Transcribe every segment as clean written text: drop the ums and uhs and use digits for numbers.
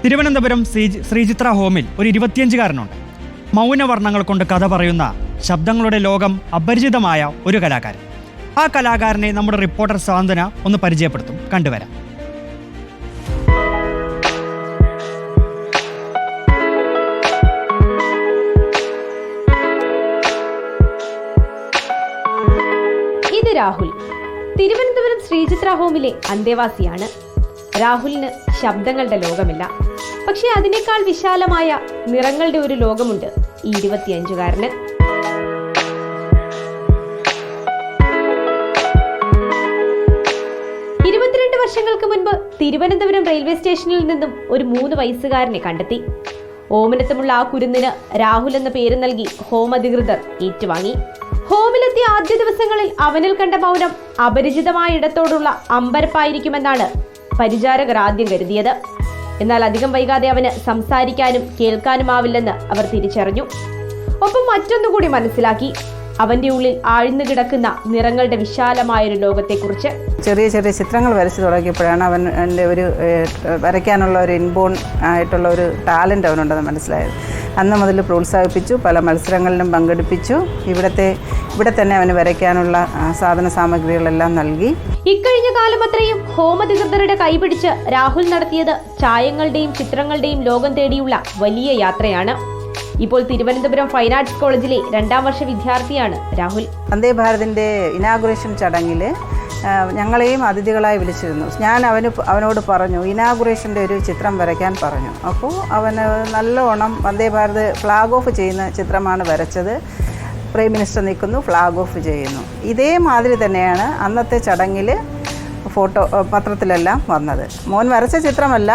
തിരുവനന്തപുരം ശ്രീചിത്ര ഹോമിൽ ഒരു 25-കാരനുണ്ട്. മൗനവർണ്ണങ്ങൾ കൊണ്ട് കഥ പറയുന്ന ശബ്ദങ്ങളുടെ ലോകം അപരിചിതമായ ഒരു കലാകാരൻ. ആ കലാകാരനെ നമ്മുടെ റിപ്പോർട്ടർ സാന്ത്വന ഒന്ന് പരിചയപ്പെടുത്തും. കണ്ടുവരാം. ഇത് രാഹുൽ. തിരുവനന്തപുരം ശ്രീചിത്ര ഹോമിലെ അന്തേവാസിയാണ്. രാഹുലിന് ശബ്ദങ്ങളുടെ ലോകമില്ല. പക്ഷെ അതിനേക്കാൾ വിശാലമായ നിറങ്ങളുടെ ഒരു ലോകമുണ്ട് ഈ 25-കാരന്. വർഷങ്ങൾക്ക് മുൻപ് തിരുവനന്തപുരം റെയിൽവേ സ്റ്റേഷനിൽ നിന്നും ഒരു 3 വയസ്സുകാരനെ കണ്ടെത്തി. ഓമനത്തമുള്ള ആ കുരുന്നിന് രാഹുൽ എന്ന പേര് നൽകി ഹോം അധികൃതർ ഏറ്റുവാങ്ങി. ഹോമിലെത്തിയ ആദ്യ ദിവസങ്ങളിൽ അവനിൽ കണ്ട മൗനം അപരിചിതമായ ഇടത്തോടുള്ള അമ്പരപ്പായിരിക്കുമെന്നാണ് പരിചാരകർ ആദ്യം കരുതിയത്. എന്നാൽ അധികം വൈകാതെ അവന് സംസാരിക്കാനും കേൾക്കാനുമാവില്ലെന്ന് അവർ തിരിച്ചറിഞ്ഞു. ഒപ്പം മറ്റൊന്നുകൂടി മനസ്സിലാക്കി, അവന്റെ ഉള്ളിൽ ആഴ്ന്നു കിടക്കുന്ന നിറങ്ങളുടെ വിശാലമായൊരു ലോകത്തെക്കുറിച്ച്. ചെറിയ ചെറിയ ചിത്രങ്ങൾ വരച്ചു തുടങ്ങിയപ്പോഴാണ് അവൻ്റെ ഒരു വരയ്ക്കാനുള്ള ഒരു ഇൻബോൺ ആയിട്ടുള്ള ഒരു ടാലൻ്റ് അവനുണ്ടെന്ന് മനസ്സിലായത്. അന്ന് മുതൽ പ്രോത്സാഹിപ്പിച്ചു, പല മത്സരങ്ങളിലും പങ്കെടുപ്പിച്ചു. ഇവിടെ തന്നെ അവന് വരയ്ക്കാനുള്ള സാധന സാമഗ്രികളെല്ലാം നൽകി. ഇക്കഴിഞ്ഞ കാലം അത്രയും ഹോം അധികൃതരുടെ കൈപിടിച്ച് രാഹുൽ നടത്തിയത് ചായങ്ങളുടെയും ചിത്രങ്ങളുടെയും ലോകം തേടിയുള്ള വലിയ യാത്രയാണ്. ഇപ്പോൾ തിരുവനന്തപുരം ഫൈൻ ആർട്സ് കോളേജിലെ 2ാം വർഷ വിദ്യാർത്ഥിയാണ് രാഹുൽ. വന്ദേ ഭാരതിൻ്റെ ഇനാഗുറേഷൻ ചടങ്ങിൽ ഞങ്ങളെയും അതിഥികളായി വിളിച്ചിരുന്നു. ഞാൻ അവനോട് പറഞ്ഞു, ഇനാഗുറേഷൻ്റെ ഒരു ചിത്രം വരയ്ക്കാൻ പറഞ്ഞു. അപ്പോൾ അവന് നല്ലോണം വന്ദേ ഭാരത് ഫ്ലാഗ് ഓഫ് ചെയ്യുന്ന ചിത്രമാണ് വരച്ചത്. പ്രൈം മിനിസ്റ്റർ നിൽക്കുന്നു, ഫ്ലാഗ് ഓഫ് ചെയ്യുന്നു. ഇതേമാതിരി തന്നെയാണ് അന്നത്തെ ചടങ്ങിൽ ഫോട്ടോ പത്രത്തിലെല്ലാം വന്നത്. മോൻ വരച്ച ചിത്രമല്ല,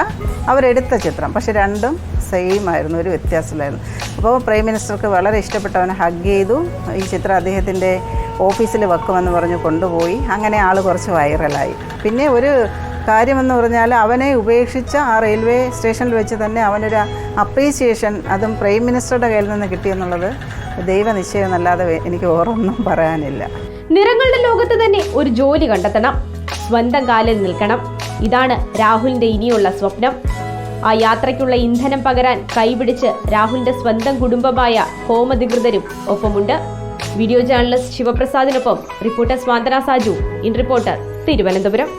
അവരെടുത്ത ചിത്രം. പക്ഷെ രണ്ടും സെയിം ആയിരുന്നു, ഒരു വ്യത്യാസമില്ലായിരുന്നു. അപ്പോൾ പ്രൈം മിനിസ്റ്റർക്ക് വളരെ ഇഷ്ടപ്പെട്ടവനെ ഹഗ് ചെയ്തു. ഈ ചിത്രം അദ്ദേഹത്തിൻ്റെ ഓഫീസിൽ വെക്കുമെന്ന് പറഞ്ഞ് കൊണ്ടുപോയി. അങ്ങനെ ആൾ കുറച്ച് വൈറലായി. പിന്നെ ഒരു കാര്യമെന്ന് പറഞ്ഞാൽ അവനെ ഉപേക്ഷിച്ച ആ റെയിൽവേ സ്റ്റേഷനിൽ വെച്ച് തന്നെ അവനൊരു അപ്രീസിയേഷൻ അതും പ്രൈം മിനിസ്റ്ററുടെ കയ്യിൽ നിന്ന് കിട്ടിയെന്നുള്ളത് ദൈവനിശ്ചയം എന്നല്ലാതെ എനിക്ക് ഓർമ്മൊന്നും പറയാനില്ല. നിറങ്ങളുടെ ലോകത്ത് തന്നെ ഒരു ജോലി കണ്ടെത്തണം, സ്വന്തം കാലിൽ നിൽക്കണം. ഇതാണ് രാഹുലിന്റെ ഇനിയുള്ള സ്വപ്നം. ആ യാത്രയ്ക്കുള്ള ഇന്ധനം പകരാൻ കൈപിടിച്ച് രാഹുലിന്റെ സ്വന്തം കുടുംബമായ ഹോം അധികൃതരും ഒപ്പമുണ്ട്. വീഡിയോ ജേർണലിസ്റ്റ് ശിവപ്രസാദിനൊപ്പം reporter Swanthana Saju, in reporter, Thiruvananthapuram.